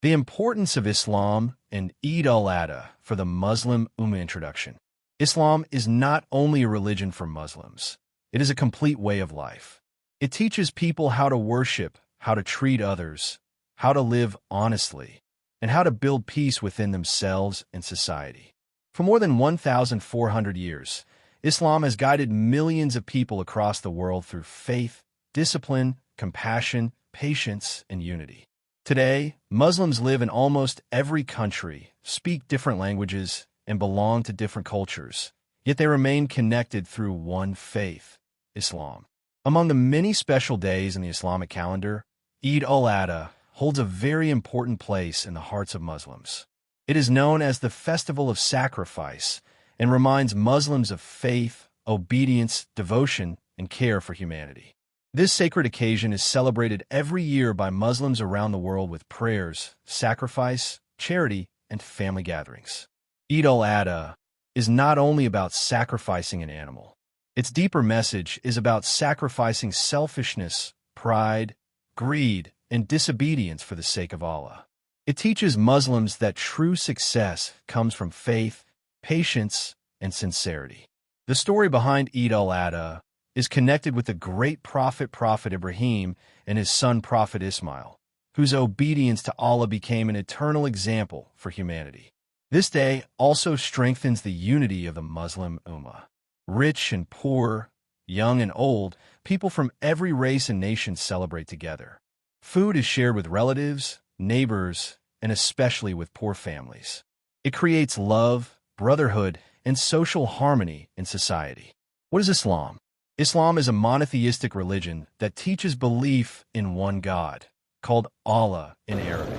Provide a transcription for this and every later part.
The importance of Islam and Eid al-Adha for the Muslim Ummah introduction. Islam is not only a religion for Muslims, it is a complete way of life. It teaches people how to worship, how to treat others, how to live honestly, and how to build peace within themselves and society. For more than 1,400 years, Islam has guided millions of people across the world through faith, discipline, compassion, patience, and unity. Today, Muslims live in almost every country, speak different languages, and belong to different cultures, yet they remain connected through one faith, Islam. Among the many special days in the Islamic calendar, Eid al-Adha holds a very important place in the hearts of Muslims. It is known as the Festival of Sacrifice and reminds Muslims of faith, obedience, devotion, and care for humanity. This sacred occasion is celebrated every year by Muslims around the world with prayers, sacrifice, charity, and family gatherings. Eid al-Adha is not only about sacrificing an animal. Its deeper message is about sacrificing selfishness, pride, greed, and disobedience for the sake of Allah. It teaches Muslims that true success comes from faith, patience, and sincerity. The story behind Eid al-Adha is connected with the great Prophet Ibrahim and his son Prophet Ismail, whose obedience to Allah became an eternal example for humanity. This day also strengthens the unity of the Muslim Ummah. Rich and poor, young and old, people from every race and nation celebrate together. Food is shared with relatives, neighbors, and especially with poor families. It creates love, brotherhood, and social harmony in society. What is Islam? Islam is a monotheistic religion that teaches belief in one God, called Allah in Arabic.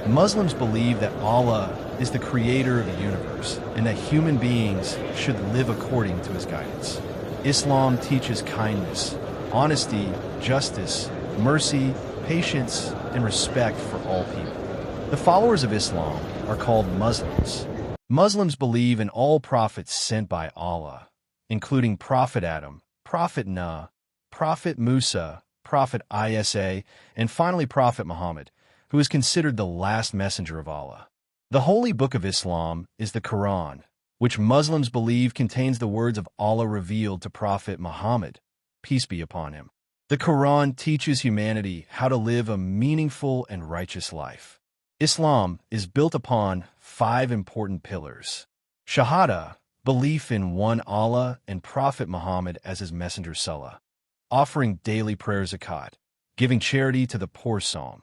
Muslims believe that Allah is the creator of the universe and that human beings should live according to his guidance. Islam teaches kindness, honesty, justice, mercy, patience, and respect for all people. The followers of Islam are called Muslims. Muslims believe in all prophets sent by Allah, including Prophet Adam, Prophet Nuh, Prophet Musa, Prophet Isa, and finally Prophet Muhammad, who is considered the last messenger of Allah. The holy book of Islam is the Quran, which Muslims believe contains the words of Allah revealed to Prophet Muhammad, peace be upon him. The Quran teaches humanity how to live a meaningful and righteous life. Islam is built upon 5 important pillars. Shahada, belief in one Allah and Prophet Muhammad as his messenger Salah, offering daily prayer zakat, giving charity to the poor psalm,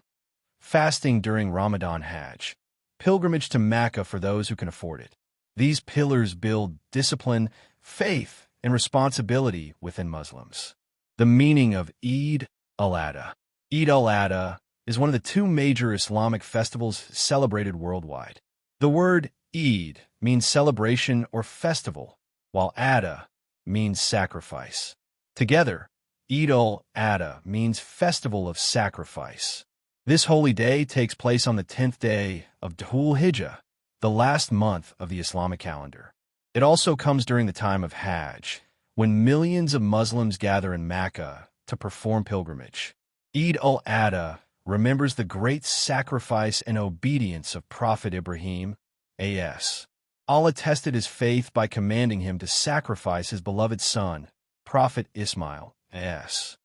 fasting during Ramadan Hajj, pilgrimage to Mecca for those who can afford it. These pillars build discipline, faith, and responsibility within Muslims. The meaning of Eid al-Adha. Eid al-Adha is one of the 2 major Islamic festivals celebrated worldwide. The word Eid means celebration or festival, while Adha means sacrifice. Together, Eid al-Adha means festival of sacrifice. This holy day takes place on the 10th day of Dhul Hijjah, the last month of the Islamic calendar. It also comes during the time of Hajj, when millions of Muslims gather in Mecca to perform pilgrimage. Eid al-Adha remembers the great sacrifice and obedience of Prophet Ibrahim, a.s. Allah tested his faith by commanding him to sacrifice his beloved son, Prophet Ismail, a.s.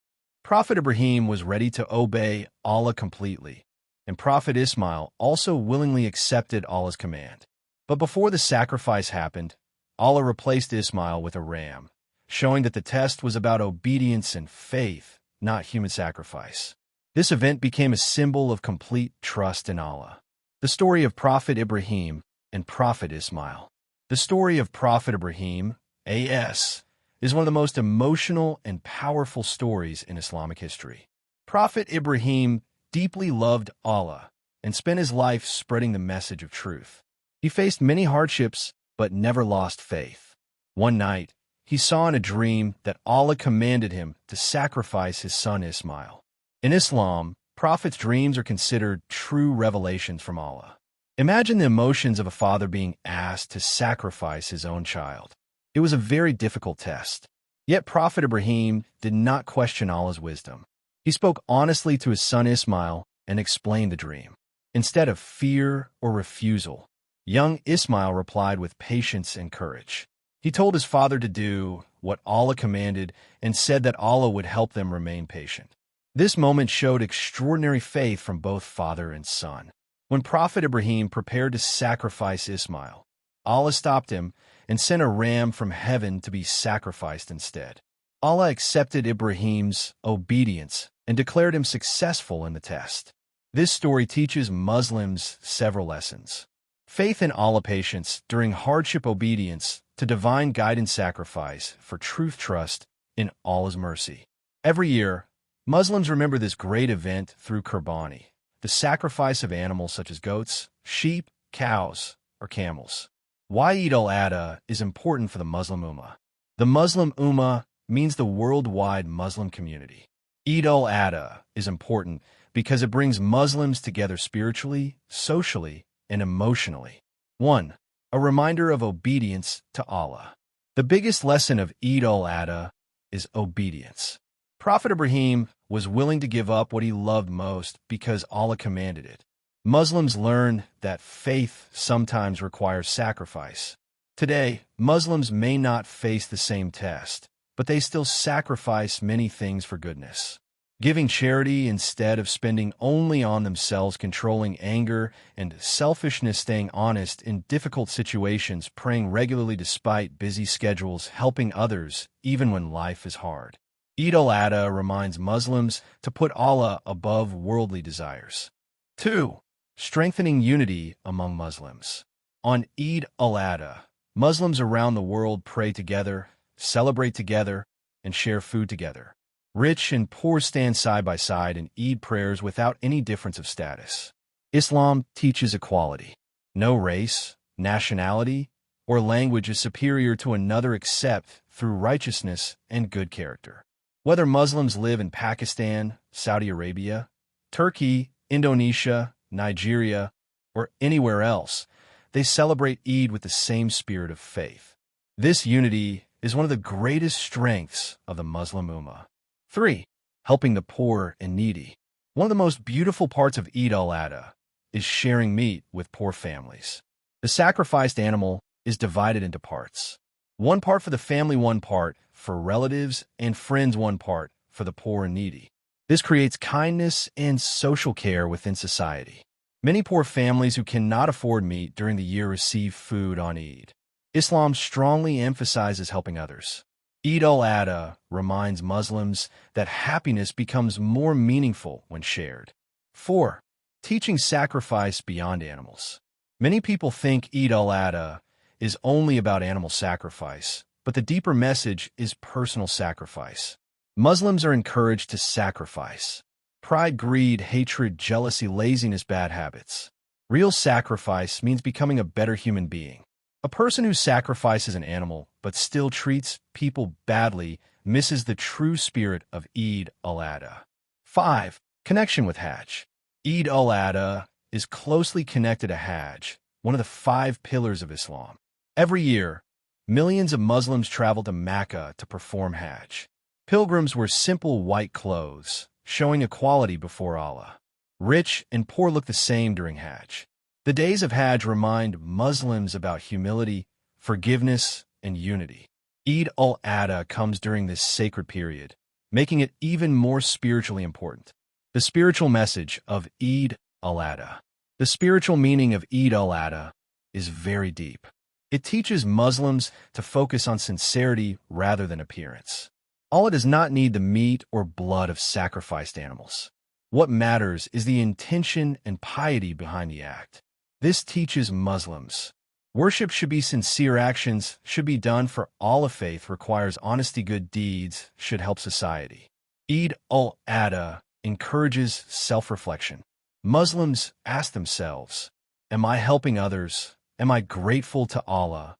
Prophet Ibrahim was ready to obey Allah completely, and Prophet Ismail also willingly accepted Allah's command. But before the sacrifice happened, Allah replaced Ismail with a ram, showing that the test was about obedience and faith, not human sacrifice. This event became a symbol of complete trust in Allah. The story of Prophet Ibrahim and Prophet Ismail. The story of Prophet Ibrahim, a.s., is one of the most emotional and powerful stories in Islamic history. Prophet Ibrahim deeply loved Allah and spent his life spreading the message of truth. He faced many hardships, but never lost faith. One night, he saw in a dream that Allah commanded him to sacrifice his son Ismail. In Islam, prophets' dreams are considered true revelations from Allah. Imagine the emotions of a father being asked to sacrifice his own child. It was a very difficult test. Yet Prophet Ibrahim did not question Allah's wisdom. He spoke honestly to his son Ismail and explained the dream. instead of fear or refusal. Young Ismail replied with patience and courage. He told his father to do what Allah commanded and said that Allah would help them remain patient. This moment showed extraordinary faith from both father and son. When Prophet Ibrahim prepared to sacrifice Ismail, Allah stopped him and sent a ram from heaven to be sacrificed instead. Allah accepted Ibrahim's obedience and declared him successful in the test. This story teaches Muslims several lessons. Faith in Allah, patience during hardship, obedience to divine guidance, sacrifice for truth, trust in Allah's mercy. Every year, Muslims remember this great event through Qurbani, the sacrifice of animals such as goats, sheep, cows, or camels. Why Eid al-Adha is important for the Muslim Ummah. The Muslim Ummah means the worldwide Muslim community. Eid al-Adha is important because it brings Muslims together spiritually, socially, and emotionally. 1. A reminder of obedience to Allah. The biggest lesson of Eid al-Adha is obedience. Prophet Ibrahim was willing to give up what he loved most because Allah commanded it. Muslims learn that faith sometimes requires sacrifice. Today, Muslims may not face the same test, but they still sacrifice many things for goodness. Giving charity instead of spending only on themselves, controlling anger and selfishness, staying honest in difficult situations, praying regularly despite busy schedules, helping others even when life is hard. Eid al-Adha reminds Muslims to put Allah above worldly desires. 2. Strengthening unity among Muslims. On Eid al-Adha, Muslims around the world pray together, celebrate together, and share food together. Rich and poor stand side by side in Eid prayers without any difference of status. Islam teaches equality. No race, nationality, or language is superior to another except through righteousness and good character. Whether Muslims live in Pakistan, Saudi Arabia, Turkey, Indonesia, Nigeria, or anywhere else, they celebrate Eid with the same spirit of faith. This unity is one of the greatest strengths of the Muslim Ummah. 3. Helping the poor and needy. One of the most beautiful parts of Eid al-Adha is sharing meat with poor families. The sacrificed animal is divided into parts. One part for the family, one part for relatives and friends, one part for the poor and needy. This creates kindness and social care within society. Many poor families who cannot afford meat during the year receive food on Eid. Islam strongly emphasizes helping others. Eid al-Adha reminds Muslims that happiness becomes more meaningful when shared. 4. Teaching sacrifice beyond animals. Many people think Eid al-Adha is only about animal sacrifice, but the deeper message is personal sacrifice. Muslims are encouraged to sacrifice. Pride, greed, hatred, jealousy, laziness, bad habits. Real sacrifice means becoming a better human being. A person who sacrifices an animal but still treats people badly misses the true spirit of Eid al-Adha. 5. Connection with Hajj. Eid al-Adha is closely connected to Hajj, one of the 5 pillars of Islam. Every year, millions of Muslims travel to Mecca to perform Hajj. Pilgrims wear simple white clothes, showing equality before Allah. Rich and poor look the same during Hajj. The days of Hajj remind Muslims about humility, forgiveness, and unity. Eid al-Adha comes during this sacred period, making it even more spiritually important. The spiritual message of Eid al-Adha. The spiritual meaning of Eid al-Adha is very deep. It teaches Muslims to focus on sincerity rather than appearance. Allah does not need the meat or blood of sacrificed animals. What matters is the intention and piety behind the act. This teaches Muslims. Worship should be sincere, actions should be done for Allah. Faith requires honesty, good deeds should help society. Eid al-Adha encourages self-reflection. Muslims ask themselves, am I helping others? Am I grateful to Allah?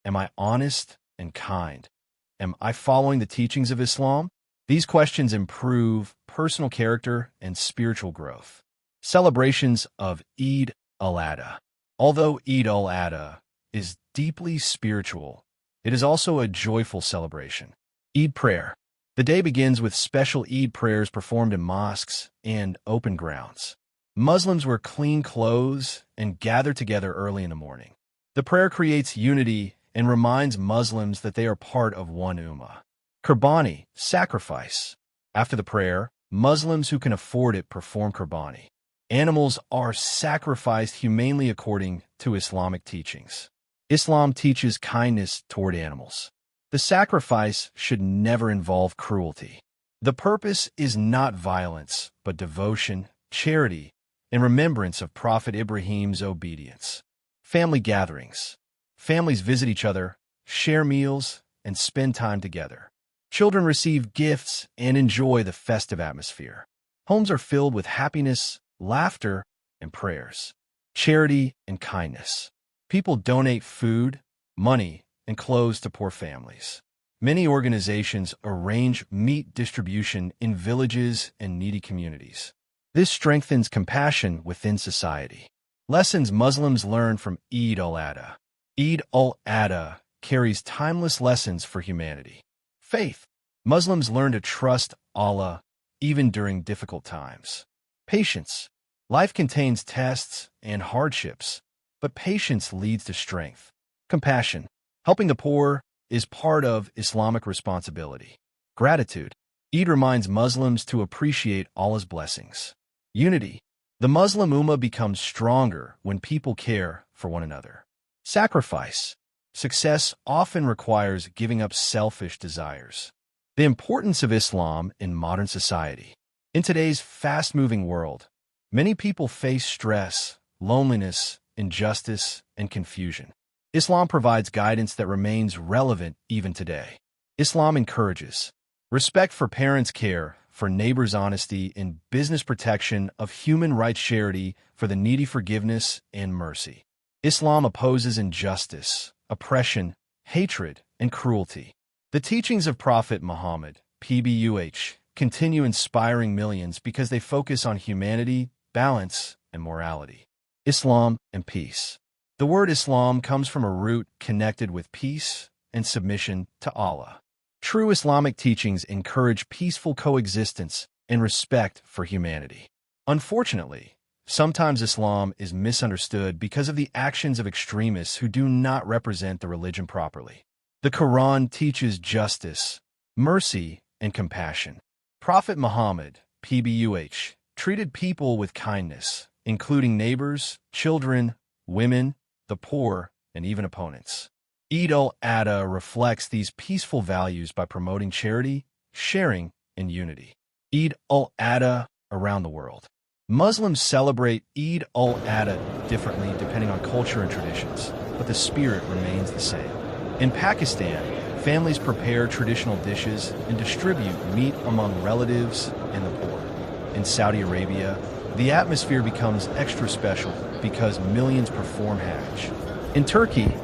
Am I honest and kind? Am I following the teachings of Islam? These questions improve personal character and spiritual growth. Celebrations of Eid al-Adha. Although Eid al-Adha is deeply spiritual, it is also a joyful celebration. Eid prayer. The day begins with special Eid prayers performed in mosques and open grounds. Muslims wear clean clothes and gather together early in the morning. The prayer creates unity and reminds Muslims that they are part of one ummah. Qurbani, sacrifice. After the prayer, Muslims who can afford it perform Qurbani. Animals are sacrificed humanely according to Islamic teachings. Islam teaches kindness toward animals. The sacrifice should never involve cruelty. The purpose is not violence, but devotion, charity, and remembrance of Prophet Ibrahim's obedience. Family gatherings. Families visit each other, share meals, and spend time together. Children receive gifts and enjoy the festive atmosphere. Homes are filled with happiness, laughter, and prayers. Charity and kindness. People donate food, money, and clothes to poor families. Many organizations arrange meat distribution in villages and needy communities. This strengthens compassion within society. Lessons Muslims learn from Eid al-Adha. Eid al-Adha carries timeless lessons for humanity. Faith. Muslims learn to trust Allah even during difficult times. Patience. Life contains tests and hardships, but patience leads to strength. Compassion. Helping the poor is part of Islamic responsibility. Gratitude. Eid reminds Muslims to appreciate Allah's blessings. Unity. The Muslim Ummah becomes stronger when people care for one another. Sacrifice. Success often requires giving up selfish desires. The importance of Islam in modern society. In today's fast-moving world, many people face stress, loneliness, injustice, and confusion. Islam provides guidance that remains relevant even today. Islam encourages respect for parents' care, for neighbors' honesty, and business protection of human rights, charity for the needy, forgiveness, and mercy. Islam opposes injustice, oppression, hatred, and cruelty. The teachings of Prophet Muhammad, PBUH, continue inspiring millions because they focus on humanity, balance, and morality. Islam and peace. The word Islam comes from a root connected with peace and submission to Allah. True Islamic teachings encourage peaceful coexistence and respect for humanity. Unfortunately, sometimes Islam is misunderstood because of the actions of extremists who do not represent the religion properly. The Quran teaches justice, mercy, and compassion. Prophet Muhammad, PBUH, treated people with kindness, including neighbors, children, women, the poor, and even opponents. Eid al-Adha reflects these peaceful values by promoting charity, sharing, and unity. Eid al-Adha around the world. Muslims celebrate Eid al-Adha differently depending on culture and traditions, but the spirit remains the same. In Pakistan, families prepare traditional dishes and distribute meat among relatives and the poor. In Saudi Arabia, the atmosphere becomes extra special because millions perform Hajj. In Turkey,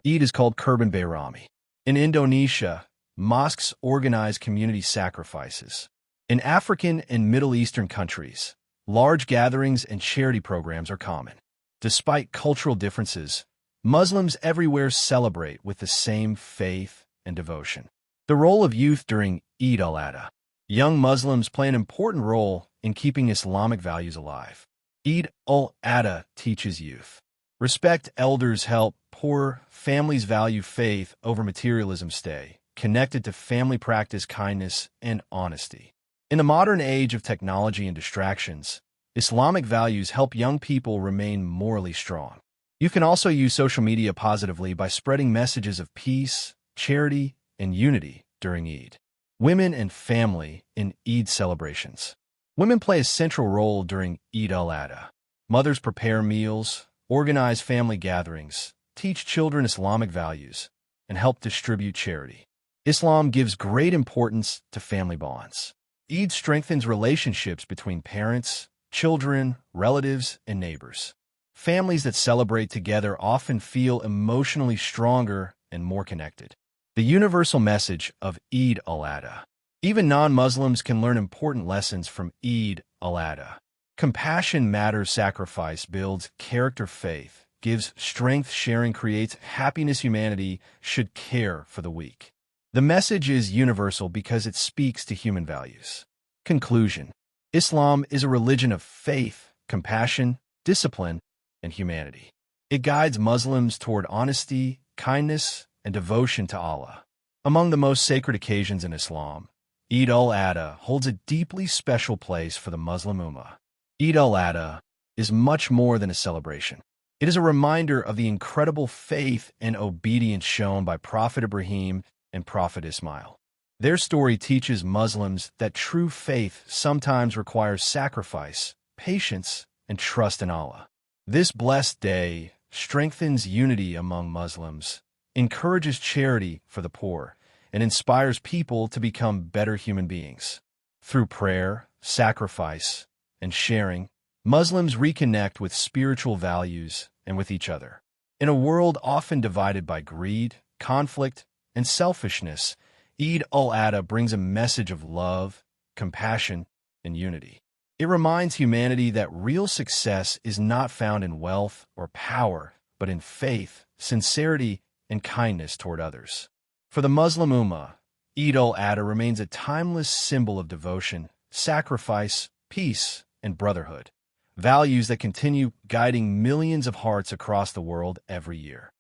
Eid is called Kurban Bayrami. In Indonesia, mosques organize community sacrifices. In African and Middle Eastern countries, large gatherings and charity programs are common. Despite cultural differences, Muslims everywhere celebrate with the same faith and devotion. The role of youth during Eid al-Adha. Young Muslims play an important role in keeping Islamic values alive. Eid al-Adha teaches youth. Respect elders, help poor, families value faith over materialism, stay connected to family, practice kindness and honesty. In the modern age of technology and distractions, Islamic values help young people remain morally strong. You can also use social media positively by spreading messages of peace, charity, and unity during Eid. Women and family in Eid celebrations. Women play a central role during Eid al-Adha. Mothers prepare meals, organize family gatherings, teach children Islamic values, and help distribute charity. Islam gives great importance to family bonds. Eid strengthens relationships between parents, children, relatives, and neighbors. Families that celebrate together often feel emotionally stronger and more connected. The universal message of Eid al-Adha. Even non-Muslims can learn important lessons from Eid al-Adha. Compassion matters, sacrifice builds character, faith gives strength, sharing creates happiness, humanity should care for the weak. The message is universal because it speaks to human values. Conclusion. Islam is a religion of faith, compassion, discipline, and humanity. It guides Muslims toward honesty, kindness, and devotion to Allah. Among the most sacred occasions in Islam, Eid al-Adha holds a deeply special place for the Muslim Ummah. Eid al-Adha is much more than a celebration. It is a reminder of the incredible faith and obedience shown by Prophet Ibrahim and Prophet Ismail. Their story teaches Muslims that true faith sometimes requires sacrifice, patience, and trust in Allah. This blessed day strengthens unity among Muslims, encourages charity for the poor, and inspires people to become better human beings. Through prayer, sacrifice, and sharing, Muslims reconnect with spiritual values and with each other. In a world often divided by greed, conflict, and selfishness, Eid al-Adha brings a message of love, compassion, and unity. It reminds humanity that real success is not found in wealth or power, but in faith, sincerity, and kindness toward others. For the Muslim Ummah, Eid al-Adha remains a timeless symbol of devotion, sacrifice, peace, and brotherhood, values that continue guiding millions of hearts across the world every year.